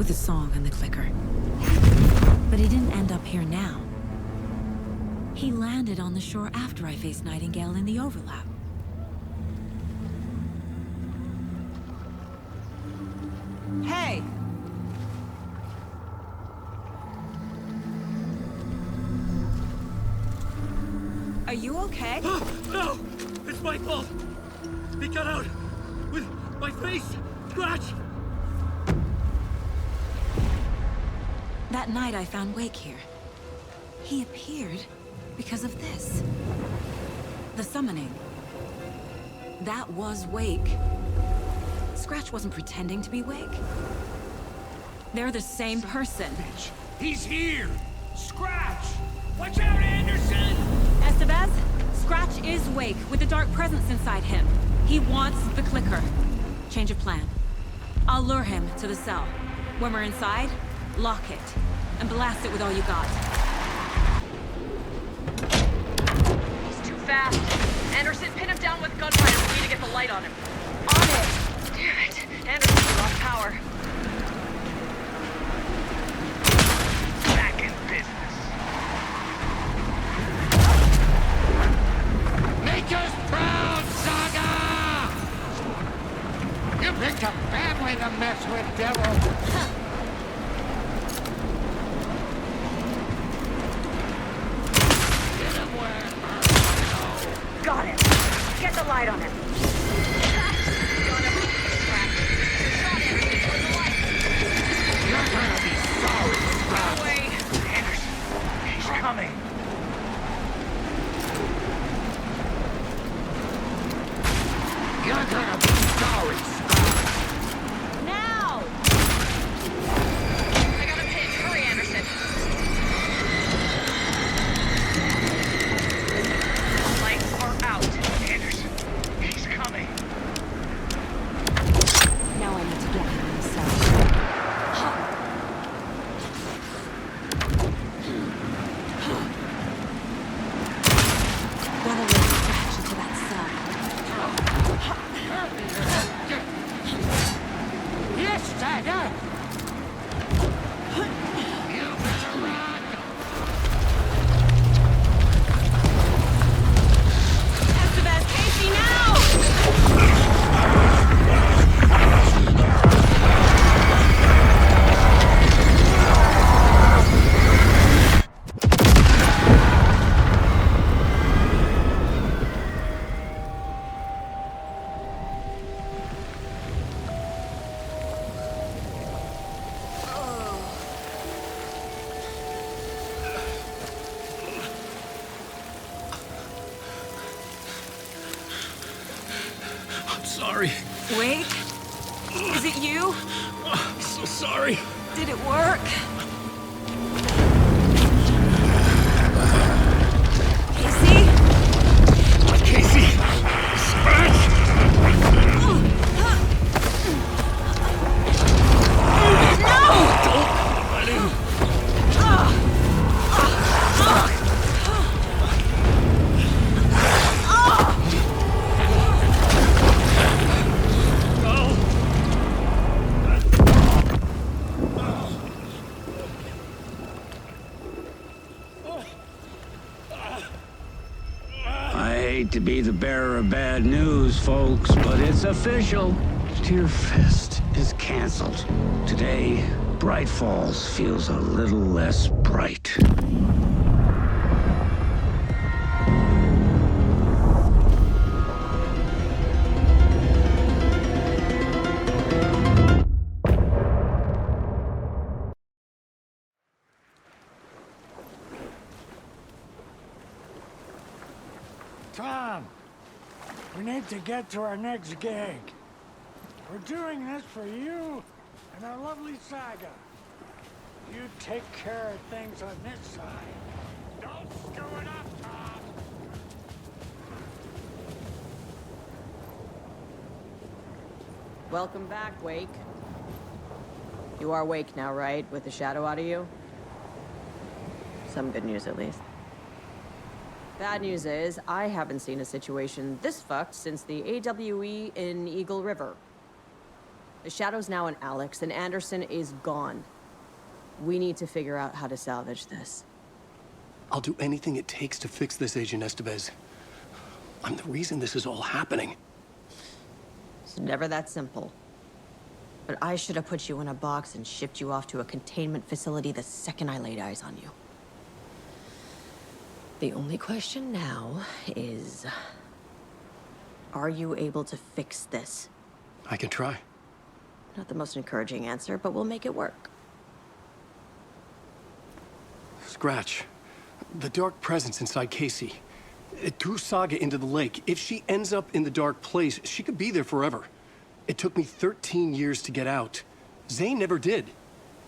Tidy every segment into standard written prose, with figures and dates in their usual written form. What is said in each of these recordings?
with the song and the clicker. But he didn't end up here now. He landed on the shore after I faced Nightingale in the overlap. Hey! Are you okay? No! It's my fault! He got out with my face! Scratch! That night I found Wake here. He appeared because of this. The summoning. That was Wake. Scratch wasn't pretending to be Wake. They're the same person. Bitch! He's here! Scratch! Watch out, Anderson! Estevez, Scratch is Wake with a dark presence inside him. He wants the clicker. Change of plan. I'll lure him to the cell. When we're inside, lock it, and blast it with all you got. He's too fast. Anderson, pin him down with gunfire. We need to get the light on him. On it! Damn it. Anderson lost power. Back in business. Make us proud, Saga! You picked a family to mess with, devil. Got him. Get the light on him. Got him. Shot Anderson toward the light. You're gonna be sorry, Scratch. Away. Anderson, he's coming. You're gonna be sorry, Scratch. Now! I got a pinch. Hurry, Anderson. Lights are out. Anderson, he's coming. Now I need to get him in the cell. Gotta let Scratch into that cell. Yes, Saga! You better run! Estevez, Casey, now! I'm sorry. Wake? Is it you? I'm so sorry. Did it work? Casey? Casey! Scratch! Don't let him! I hate to be the bearer of bad news, folks, but it's official. Tear Fest is canceled. Today, Bright Falls feels a little less bright. Tom, we need to get to our next gig. We're doing this for you and our lovely Saga. You take care of things on this side. Don't screw it up, Tom! Welcome back, Wake. You are Wake now, right? With the shadow out of you? Some good news, at least. Bad news is, I haven't seen a situation this fucked since the AWE in Eagle River. The Shadow's now in Alex, and Anderson is gone. We need to figure out how to salvage this. I'll do anything it takes to fix this, Agent Estevez. I'm the reason this is all happening. It's never that simple. But I should have put you in a box and shipped you off to a containment facility the second I laid eyes on you. The only question now is... are you able to fix this? I can try. Not the most encouraging answer, but we'll make it work. Scratch. The dark presence inside Casey. It threw Saga into the lake. If she ends up in the dark place, she could be there forever. It took me 13 years to get out. Zane never did.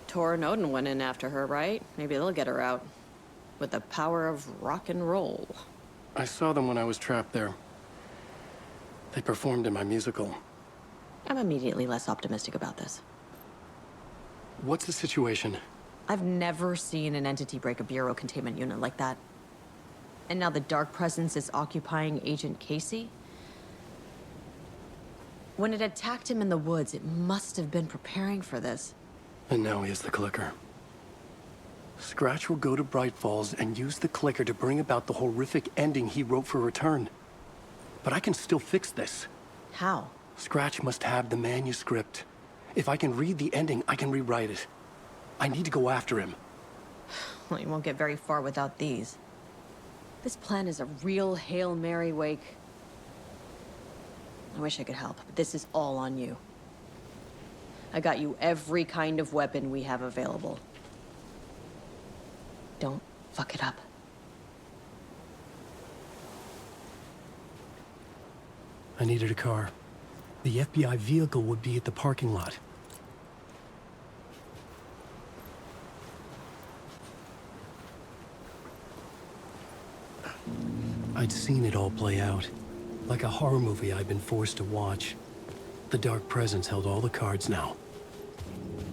Tor and Odin went in after her, right? Maybe they'll get her out. With the power of rock and roll. I saw them when I was trapped there. They performed in my musical. I'm immediately less optimistic about this. What's the situation? I've never seen an entity break a Bureau containment unit like that. And now the dark presence is occupying Agent Casey? When it attacked him in the woods, it must have been preparing for this. And now he has the clicker. Scratch will go to Bright Falls and use the clicker to bring about the horrific ending he wrote for Return. But I can still fix this. How? Scratch must have the manuscript. If I can read the ending, I can rewrite it. I need to go after him. Well, you won't get very far without these. This plan is a real Hail Mary, Wake. I wish I could help, but this is all on you. I got you every kind of weapon we have available. Don't fuck it up. I needed a car. The FBI vehicle would be at the parking lot. I'd seen it all play out. Like a horror movie I'd been forced to watch. The dark presence held all the cards now.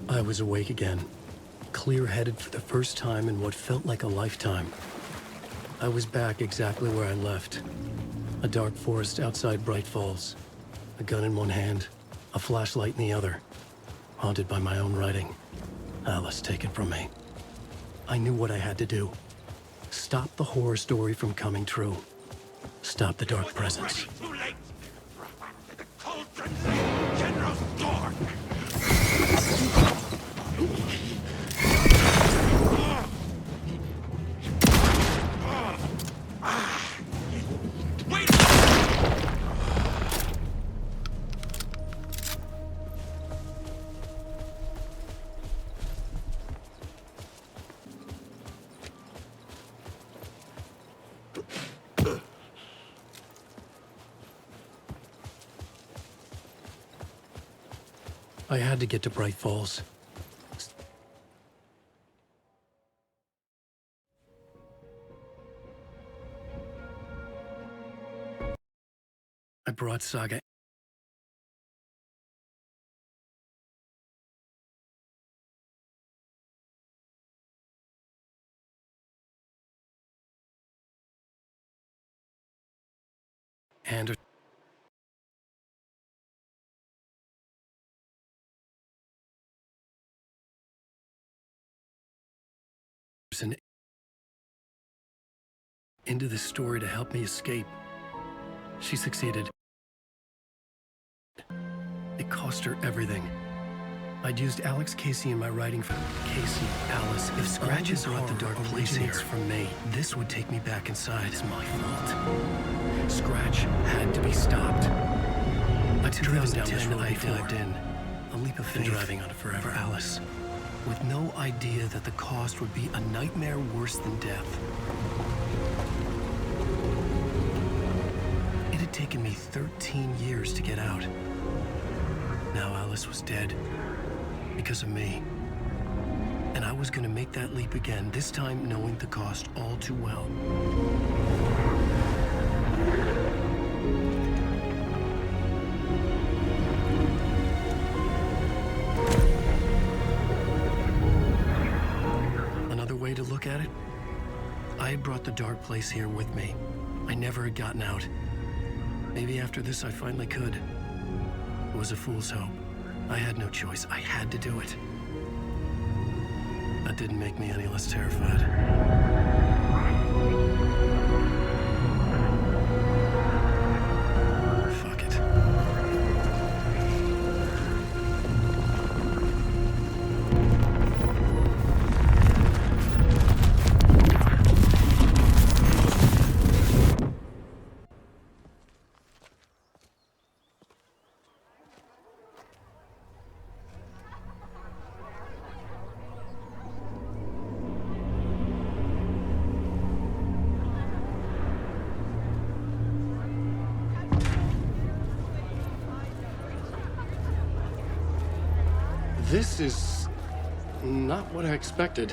I was awake again. Clear-headed for the first time in what felt like a lifetime. I was back exactly where I left. A dark forest outside Bright Falls. A gun in one hand, a flashlight in the other. Haunted by my own writing. Alice taken from me. I knew what I had to do. Stop the horror story from coming true. Stop the dark presence. Too late. The cauldron. General Thor. Wait. I had to get to Bright Falls. I brought Saga. And into this story to help me escape. She succeeded. It cost her everything. I'd used Alex Casey in my writing for Casey, Alice. If Scratch had brought the dark place here from me, this would take me back inside. It's my fault. Scratch had to be stopped. I'd driven down this road before. A leap of faith. Been driving on it forever, Alice. With no idea that the cost would be a nightmare worse than death. It had taken me 13 years to get out. Now Alice was dead. Because of me. And I was gonna make that leap again, this time knowing the cost all too well. Another way to look at it? I had brought the dark place here with me. I never had gotten out. Maybe after this I finally could. It was a fool's hope. I had no choice. I had to do it. That didn't make me any less terrified. Fuck it. This is not what I expected.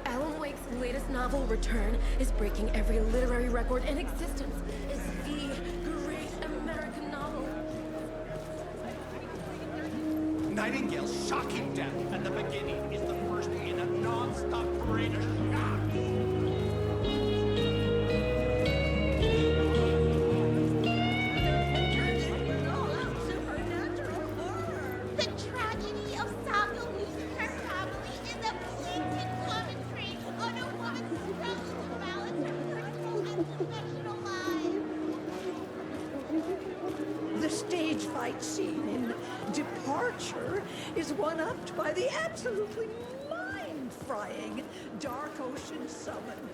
Alan Wake's latest novel, Return, is breaking every literary record in existence. It's the great American novel. Nightingale's shocking death at the beginning is the first in a non-stop parade of shock. The tragedy of Saga losing her family is a blatant commentary on a woman's struggle to balance her personal and professional lives. The stage fight scene in Departure is one-upped by the absolutely mind-frying Dark Ocean Summoning.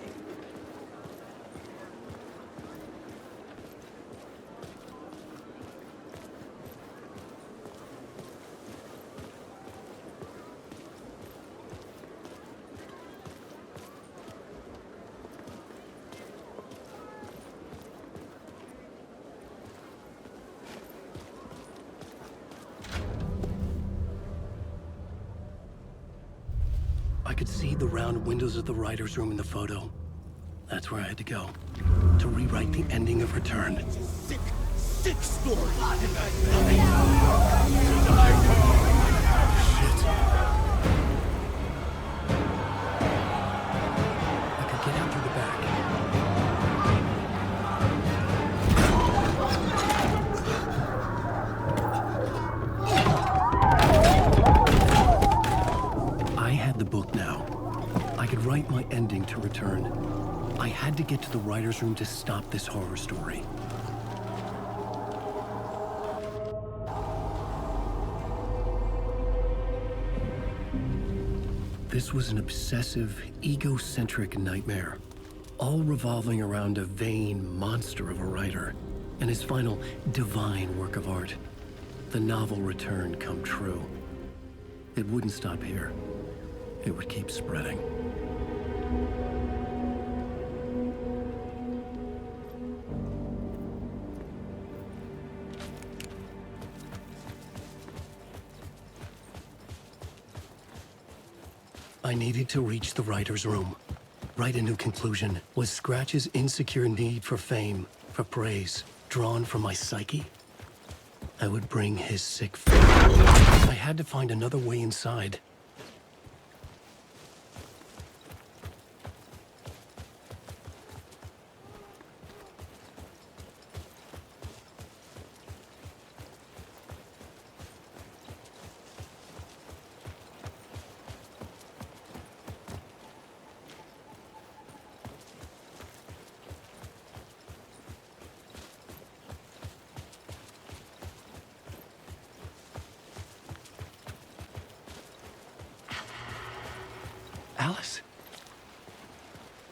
I could see the round windows of the writer's room in the photo. That's where I had to go. To rewrite the ending of Return. Sick, sick story. I could get out through the back. I had the book now. I could write my ending to Return. I had to get to the writer's room to stop this horror story. This was an obsessive, egocentric nightmare, all revolving around a vain monster of a writer and his final divine work of art, the novel Return come true. It wouldn't stop here. It would keep spreading. I needed to reach the writer's room. Write a new conclusion. Was Scratch's insecure need for fame, for praise, drawn from my psyche? I would bring his sick fate. I had to find another way inside. Alice?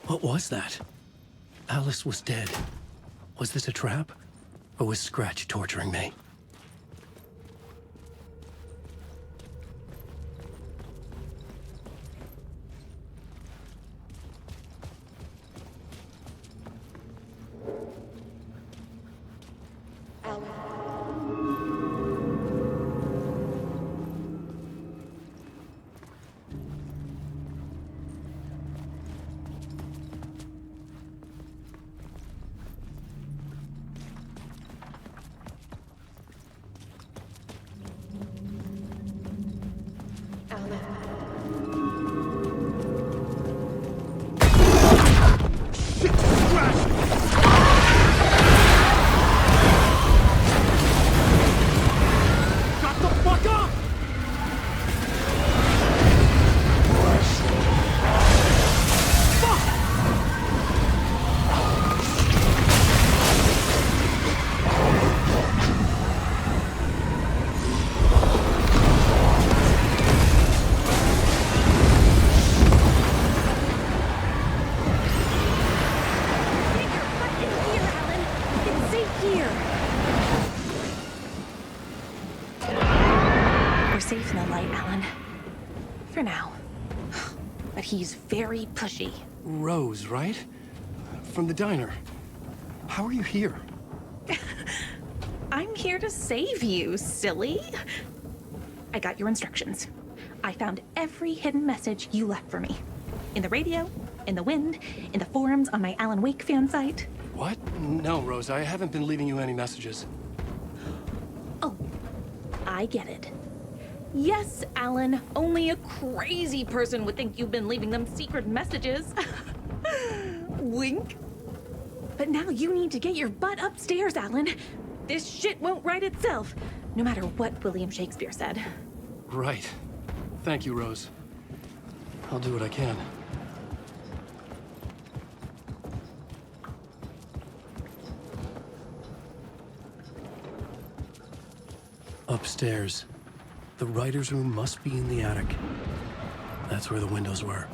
What was that? Alice was dead. Was this a trap? Or was Scratch torturing me? MESMO light, Alan. For now. But he's very pushy. Rose, right? From the diner. How are you here? I'm here to save you, silly. I got your instructions. I found every hidden message you left for me. In the radio, in the wind, in the forums on my Alan Wake fan site. What? No, Rose, I haven't been leaving you any messages. Oh, I get it. Yes, Alan, only a crazy person would think you've been leaving them secret messages. Wink. But now you need to get your butt upstairs, Alan. This shit won't right itself, no matter what William Shakespeare said. Right. Thank you, Rose. I'll do what I can. Upstairs. The writer's room must be in the attic. That's where the windows were.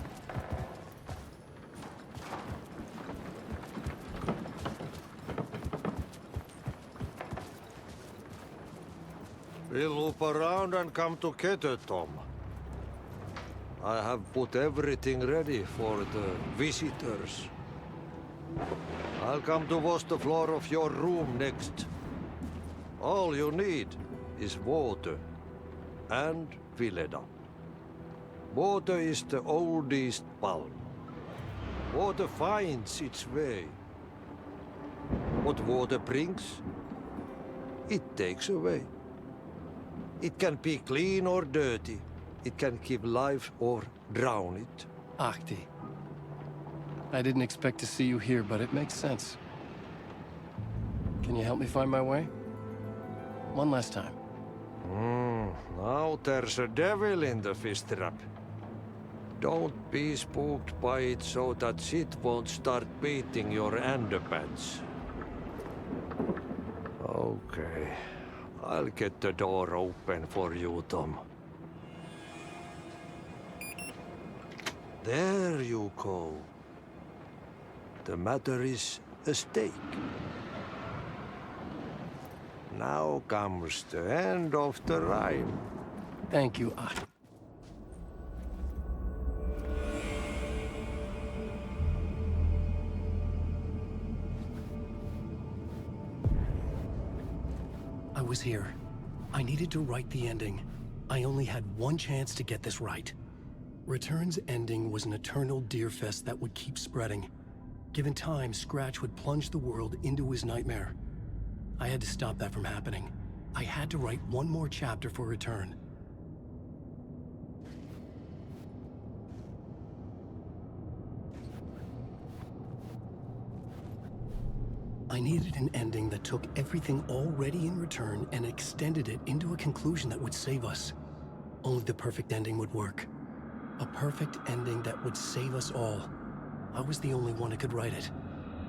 We'll loop around and come together, Tom. I have put everything ready for the visitors. I'll come to wash the floor of your room next. All you need is water and Vileda. Water is the oldest bulb. Water finds its way. What water brings, it takes away. It can be clean or dirty. It can give life or drown it. Ahti. I didn't expect to see you here, but it makes sense. Can you help me find my way? One last time. Now there's a devil in the fish trap. Don't be spooked by it so that shit won't start beating your underpants. Okay. I'll get the door open for you, Tom. There you go. The matter is a stake. Now comes the end of the rhyme. Thank you, Ahti. I was here. I needed to write the ending. I only had one chance to get this right. Return's ending was an eternal deerfest that would keep spreading. Given time, Scratch would plunge the world into his nightmare. I had to stop that from happening. I had to write one more chapter for Return. I needed an ending that took everything already in Return and extended it into a conclusion that would save us. Only the perfect ending would work. A perfect ending that would save us all. I was the only one who could write it.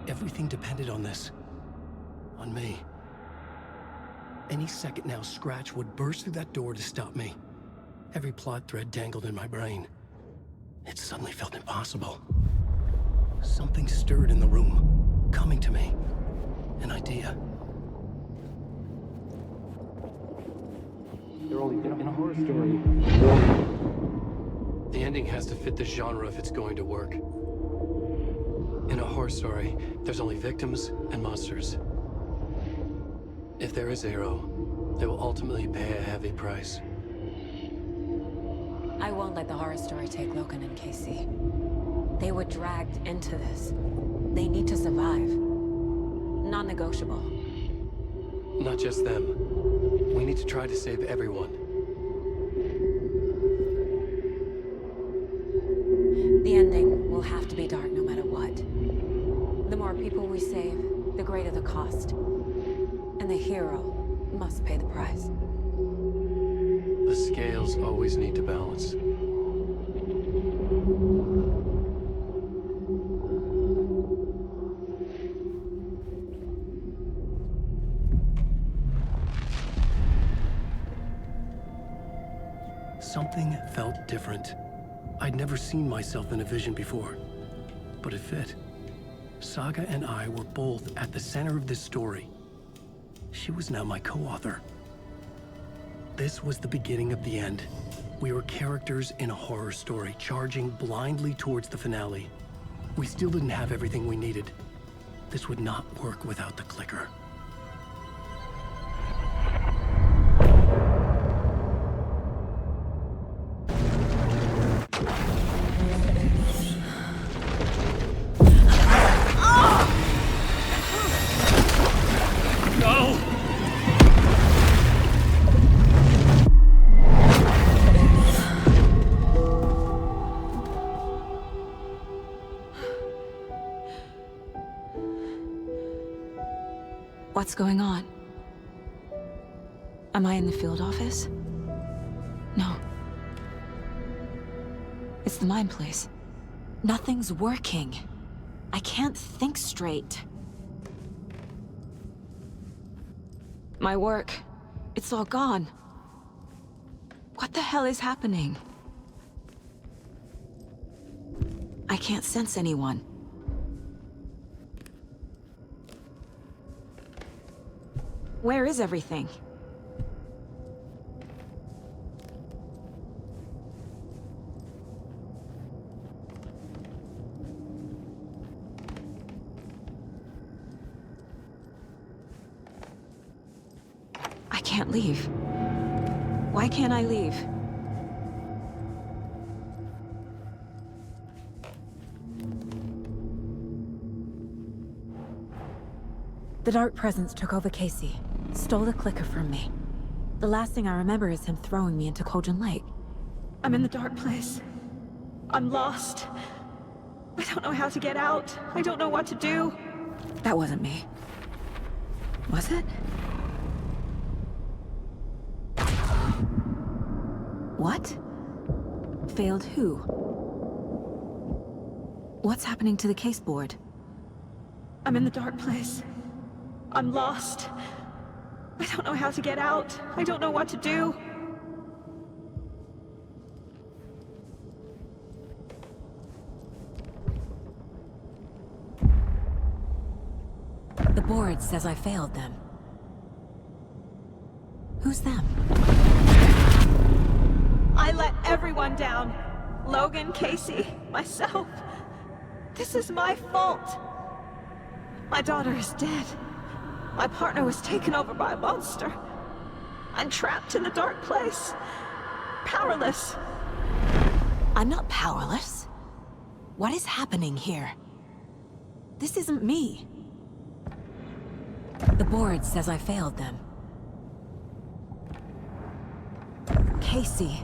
Everything depended on this. On me. Any second now, Scratch would burst through that door to stop me. Every plot thread dangled in my brain. It suddenly felt impossible. Something stirred in the room, coming to me. An idea. They're only in a horror story. The ending has to fit the genre if it's going to work. In a horror story, there's only victims and monsters. If there is Arrow, they will ultimately pay a heavy price. I won't let the horror story take Logan and Casey. They were dragged into this. They need to survive. Non-negotiable. Not just them. We need to try to save everyone. The ending will have to be dark no matter what. The more people we save, the greater the cost. And the hero must pay the price. The scales always need to balance. Something felt different. I'd never seen myself in a vision before, but it fit. Saga and I were both at the center of this story. She was now my co-author. This was the beginning of the end. We were characters in a horror story, charging blindly towards the finale. We still didn't have everything we needed. This would not work without the clicker. No! What's going on? Am I in the field office? No. It's the mine place. Nothing's working. I can't think straight. My work, it's all gone. What the hell is happening? I can't sense anyone. Where is everything? I can't leave. Why can't I leave? The Dark Presence took over Casey. Stole the clicker from me. The last thing I remember is him throwing me into Cauldron Lake. I'm in the dark place. I'm lost. I don't know how to get out. I don't know what to do. That wasn't me. Was it? What? Failed who? What's happening to the case board? I'm in the dark place. I'm lost. I don't know how to get out. I don't know what to do. The board says I failed them. Who's them? I let everyone down. Logan, Casey, myself. This is my fault. My daughter is dead. My partner was taken over by a monster. I'm trapped in the dark place. Powerless. I'm not powerless. What is happening here? This isn't me. The board says I failed them. Casey.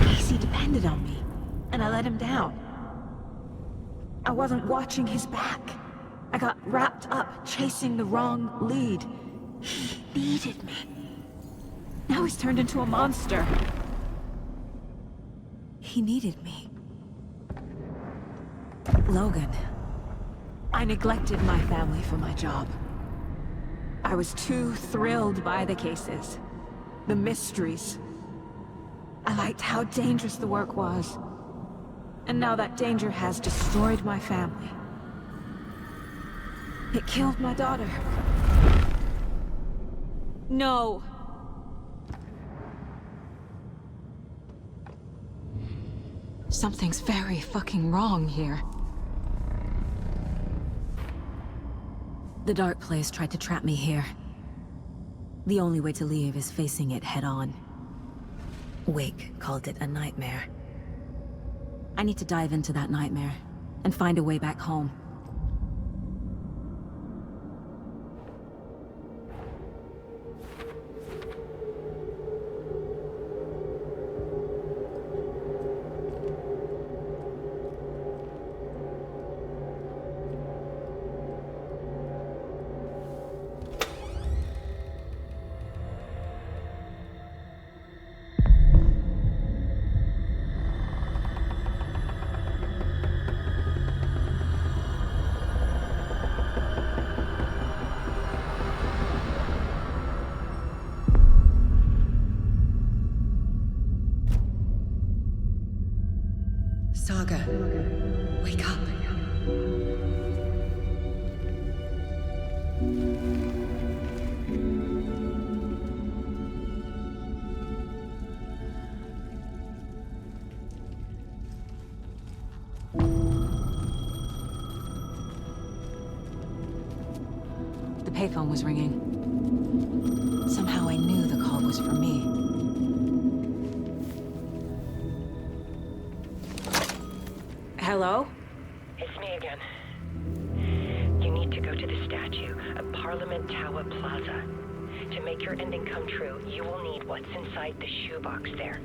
Casey depended on me, and I let him down. I wasn't watching his back. I got wrapped up chasing the wrong lead. He needed me. Now he's turned into a monster. He needed me. Logan. I neglected my family for my job. I was too thrilled by the cases. The mysteries. I liked how dangerous the work was. And now that danger has destroyed my family. It killed my daughter. No. Something's very fucking wrong here. The Dark Place tried to trap me here. The only way to leave is facing it head-on. Wake called it a nightmare. I need to dive into that nightmare and find a way back home. Saga, wake up. payphone was ringing. Somehow I knew the call was for me. Hello? It's me again. You need to go to the statue at Parliament Tower Plaza. To make your ending come true, you will need what's inside the shoebox there.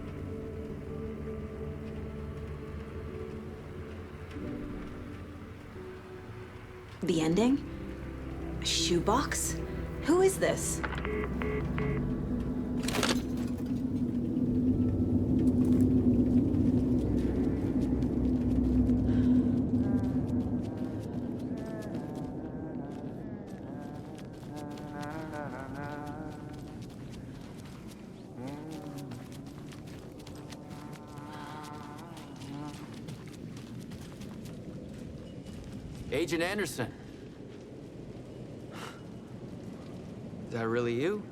The ending? A shoebox? Who is this? Agent Anderson. Is that really you?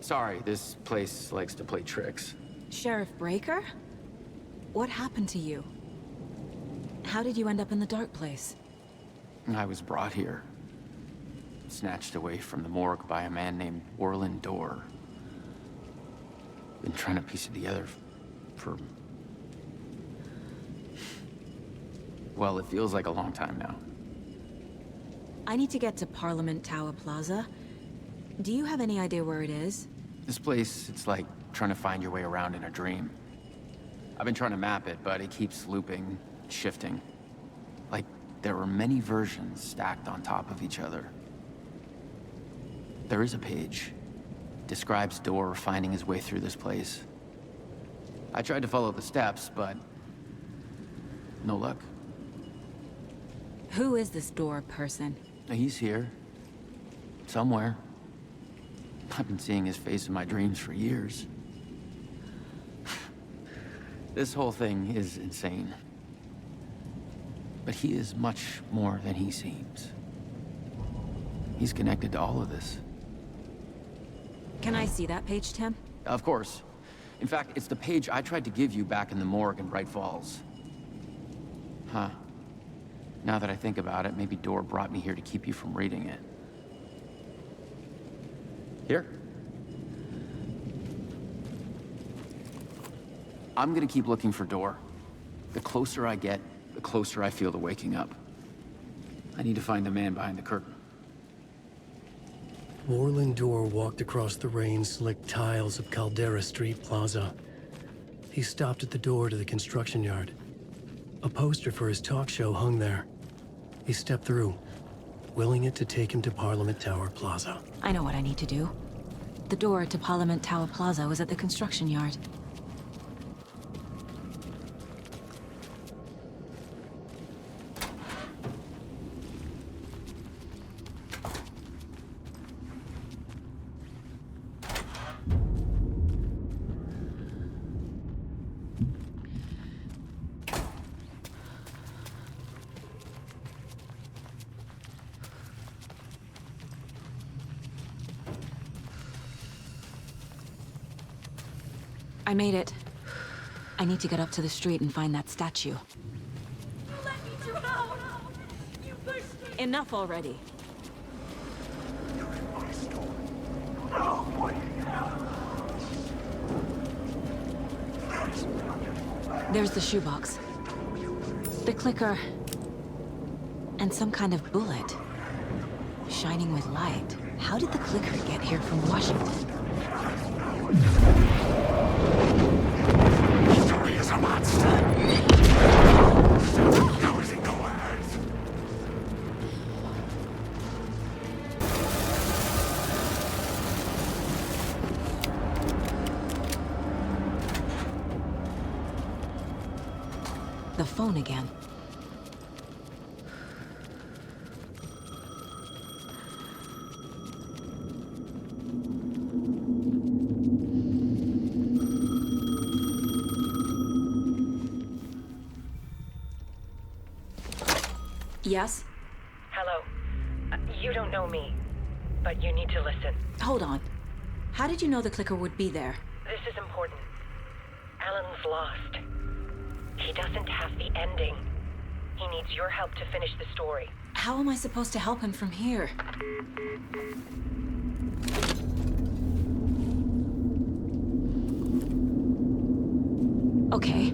Sorry, this place likes to play tricks. Sheriff Breaker? What happened to you? How did you end up in the dark place? I was brought here. Snatched away from the morgue by a man named Orland Dorr. Been trying to piece it together for... well, it feels like a long time now. I need to get to Parliament Tower Plaza. Do you have any idea where it is? This place, it's like trying to find your way around in a dream. I've been trying to map it, but it keeps looping, shifting. Like there are many versions stacked on top of each other. There is a page. Describes Dorr finding his way through this place. I tried to follow the steps, but no luck. Who is this Dorr person? He's here. Somewhere. I've been seeing his face in my dreams for years. This whole thing is insane. But he is much more than he seems. He's connected to all of this. Can I see that page, Tim? Of course. In fact, it's the page I tried to give you back in the morgue in Bright Falls. Huh. Now that I think about it, maybe Dorr brought me here to keep you from reading it. Here. I'm gonna keep looking for Dorr. The closer I get, the closer I feel to waking up. I need to find the man behind the curtain. Orland Dorr walked across the rain-slicked tiles of Caldera Street Plaza. He stopped at the door to the construction yard. A poster for his talk show hung there. He stepped through, willing it to take him to Parliament Tower Plaza. I know what I need to do. The door to Parliament Tower Plaza was at the construction yard. I made it. I need to get up to the street and find that statue. Let me drown! You pushed me! Enough already. There's the shoebox. The clicker. And some kind of bullet. Shining with light. How did the clicker get here from Washington? Story is a monster. Losing the words. The phone again. Yes? Hello. You don't know me, but you need to listen. Hold on. How did you know the clicker would be there? This is important. Alan's lost. He doesn't have the ending. He needs your help to finish the story. How am I supposed to help him from here? Okay.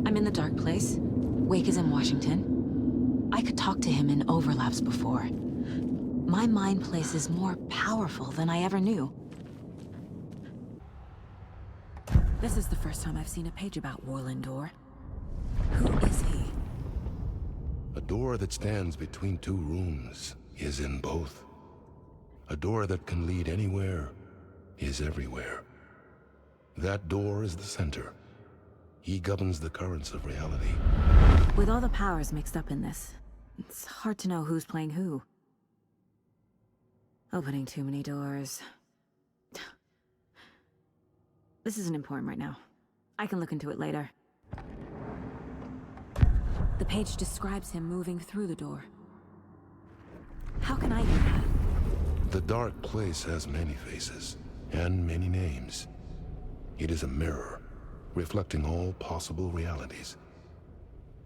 I'm in the dark place. Wake is in Washington. I could talk to him in overlaps before. My mind place is more powerful than I ever knew. This is the first time I've seen a page about Warland Door. Who is he? A door that stands between two rooms is in both. A door that can lead anywhere is everywhere. That door is the center. He governs the currents of reality. With all the powers mixed up in this, it's hard to know who's playing who. Opening too many doors. This isn't important right now. I can look into it later. The page describes him moving through the door. How can I do that? The dark place has many faces, and many names. It is a mirror, reflecting all possible realities.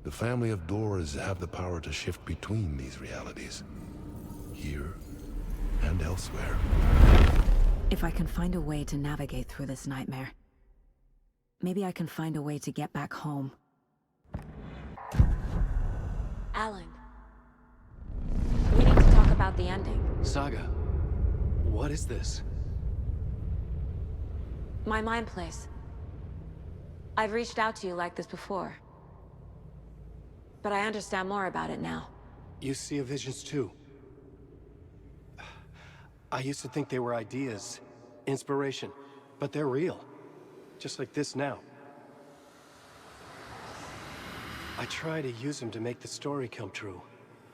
The family of doors have the power to shift between these realities, here and elsewhere. If I can find a way to navigate through this nightmare, maybe I can find a way to get back home. Alan, we need to talk about the ending. Saga, what is this? My mind place. I've reached out to you like this before, but I understand more about it now. You see visions too. I used to think they were ideas, inspiration, but they're real. Just like this now. I try to use them to make the story come true.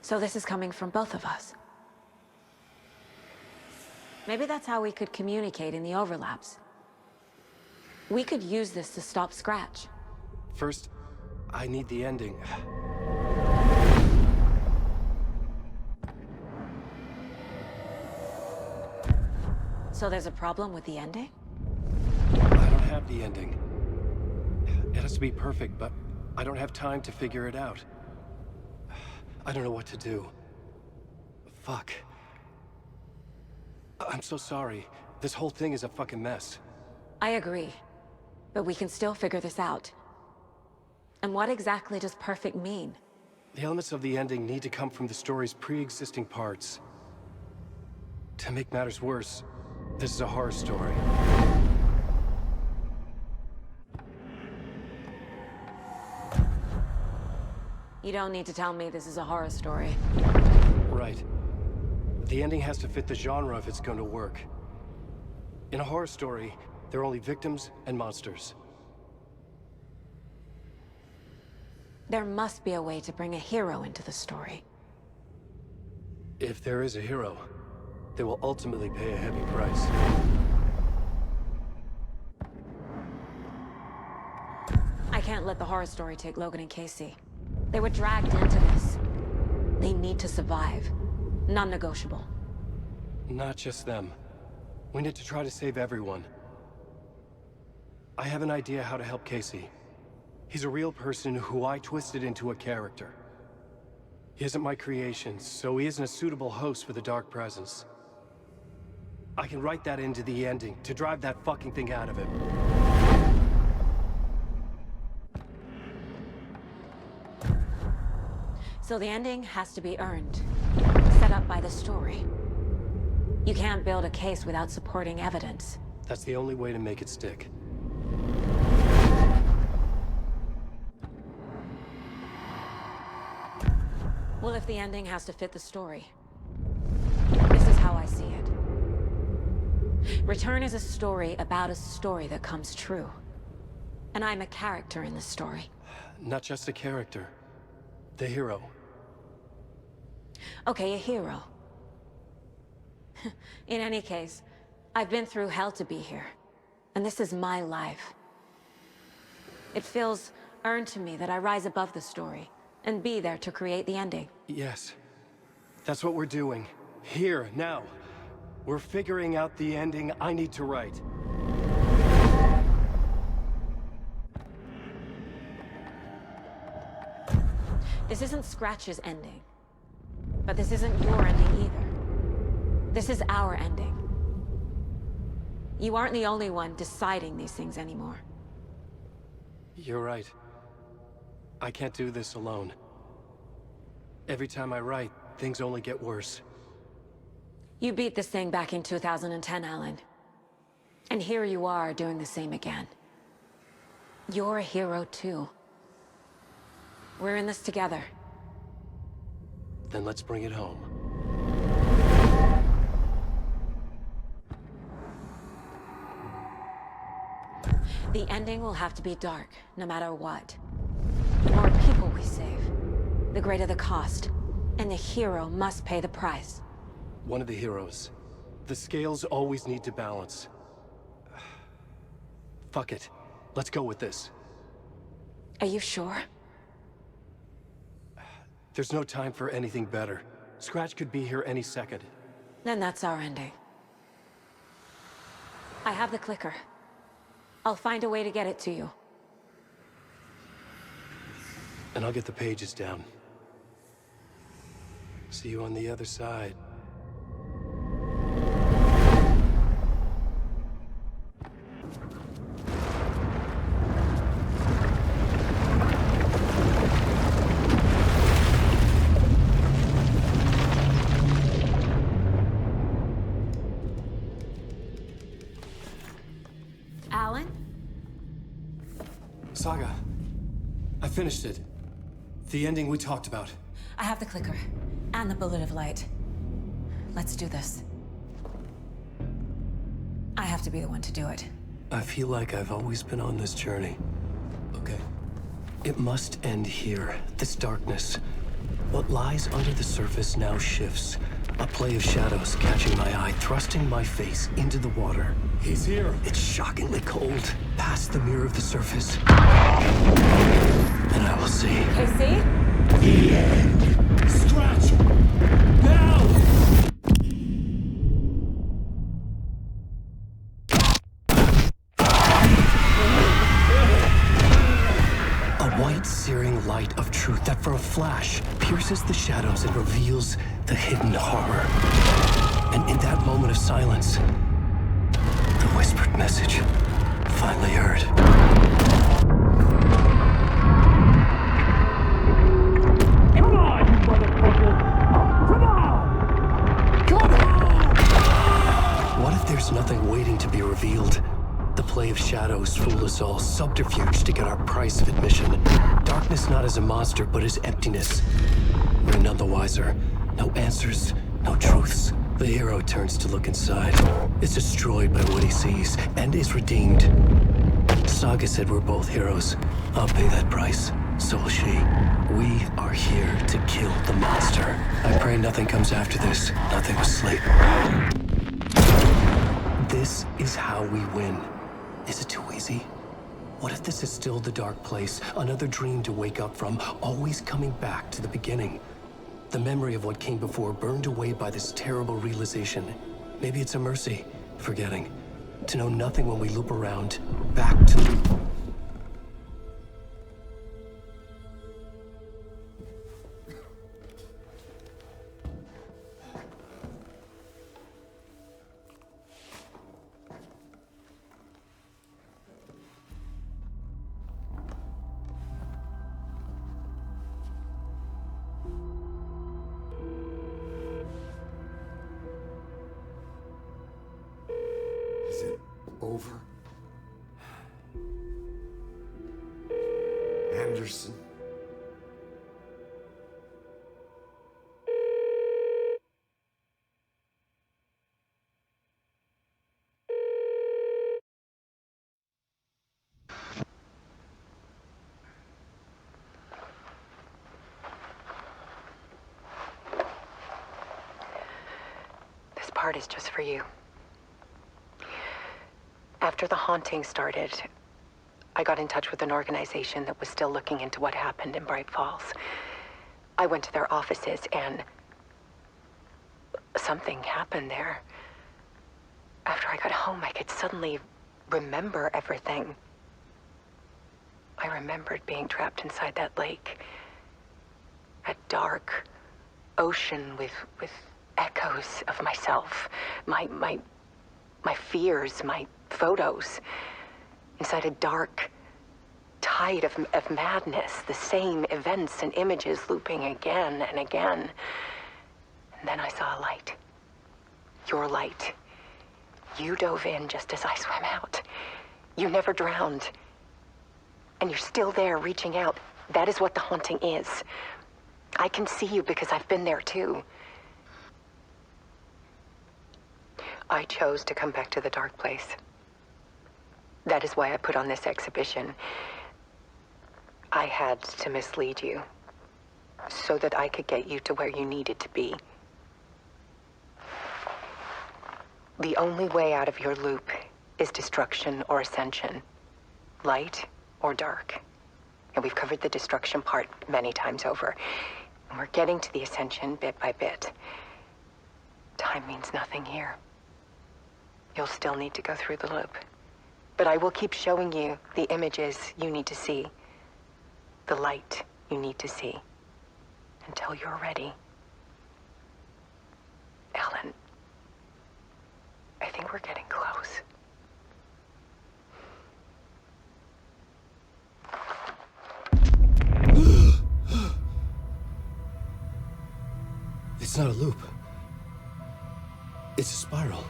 So this is coming from both of us. Maybe that's how we could communicate in the overlaps. We could use this to stop Scratch. First, I need the ending. So there's a problem with the ending? I don't have the ending. It has to be perfect, but I don't have time to figure it out. I don't know what to do. Fuck. I'm so sorry. This whole thing is a fucking mess. I agree. But we can still figure this out. And what exactly does perfect mean? The elements of the ending need to come from the story's pre-existing parts. To make matters worse, this is a horror story. You don't need to tell me this is a horror story. Right. The ending has to fit the genre if it's going to work. In a horror story, there are only victims and monsters. There must be a way to bring a hero into the story. If there is a hero, they will ultimately pay a heavy price. I can't let the horror story take Logan and Casey. They were dragged into this. They need to survive. Non-negotiable. Not just them. We need to try to save everyone. I have an idea how to help Casey. He's a real person who I twisted into a character. He isn't my creation, so he isn't a suitable host for the Dark Presence. I can write that into the ending to drive that fucking thing out of him. So the ending has to be earned. Set up by the story. You can't build a case without supporting evidence. That's the only way to make it stick. Well, if the ending has to fit the story, this is how I see it. Return is a story about a story that comes true. And I'm a character in the story. Not just a character. The hero. Okay, a hero. In any case, I've been through hell to be here. And this is my life. It feels earned to me that I rise above the story and be there to create the ending. Yes. That's what we're doing. Here, now. We're figuring out the ending I need to write. This isn't Scratch's ending. But this isn't your ending either. This is our ending. You aren't the only one deciding these things anymore. You're right. I can't do this alone. Every time I write, things only get worse. You beat this thing back in 2010, Alan. And here you are doing the same again. You're a hero too. We're in this together. Then let's bring it home. The ending will have to be dark, no matter what. The more people we save, the greater the cost. And the hero must pay the price. One of the heroes. The scales always need to balance. Fuck it. Let's go with this. Are you sure? There's no time for anything better. Scratch could be here any second. Then that's our ending. I have the clicker. I'll find a way to get it to you. And I'll get the pages down. See you on the other side. Alan? Saga, I finished it. The ending we talked about. I have the clicker. And the bullet of light. Let's do this. I have to be the one to do it. I feel like I've always been on this journey. Okay. It must end here, this darkness. What lies under the surface now shifts. A play of shadows catching my eye, thrusting my face into the water. He's here. It's shockingly cold, past the mirror of the surface. And I will see. Casey? The end. Scratch! Now! A white, searing light of truth that for a flash pierces the shadows and reveals the hidden horror. And in that moment of silence, the whispered message finally heard. Come on, you motherfucker! Come on! Come on! What if there's nothing waiting to be revealed? The play of shadows fool us all, subterfuge to get our price of admission. Darkness not as a monster, but as emptiness. We're none the wiser. No answers, no truths. The hero turns to look inside. Is destroyed by what he sees, and is redeemed. Saga said we're both heroes. I'll pay that price. So will she. We are here to kill the monster. I pray nothing comes after this. Nothing will sleep. This is how we win. Is it too easy? What if this is still the dark place? Another dream to wake up from, always coming back to the beginning. The memory of what came before burned away by this terrible realization. Maybe it's a mercy, forgetting. To know nothing when we loop around, back to the... Is it over? Anderson? This part is just for you. After the haunting started, I got in touch with an organization that was still looking into what happened in Bright Falls. I went to their offices and something happened there. After I got home, I could suddenly remember everything. I remembered being trapped inside that lake. A dark ocean with echoes of myself. My fears, my photos. Inside a dark tide of madness. The same events and images looping again and again. And then I saw a light. Your light. You dove in just as I swam out. You never drowned. And you're still there reaching out. That is what the haunting is. I can see you because I've been there too. I chose to come back to the dark place. That is why I put on this exhibition. I had to mislead you, so that I could get you to where you needed to be. The only way out of your loop is destruction or ascension. Light or dark. And we've covered the destruction part many times over. And we're getting to the ascension bit by bit. Time means nothing here. You'll still need to go through the loop. But I will keep showing you the images you need to see. The light you need to see. Until you're ready. Alan, I think we're getting close. It's not a loop. It's a spiral.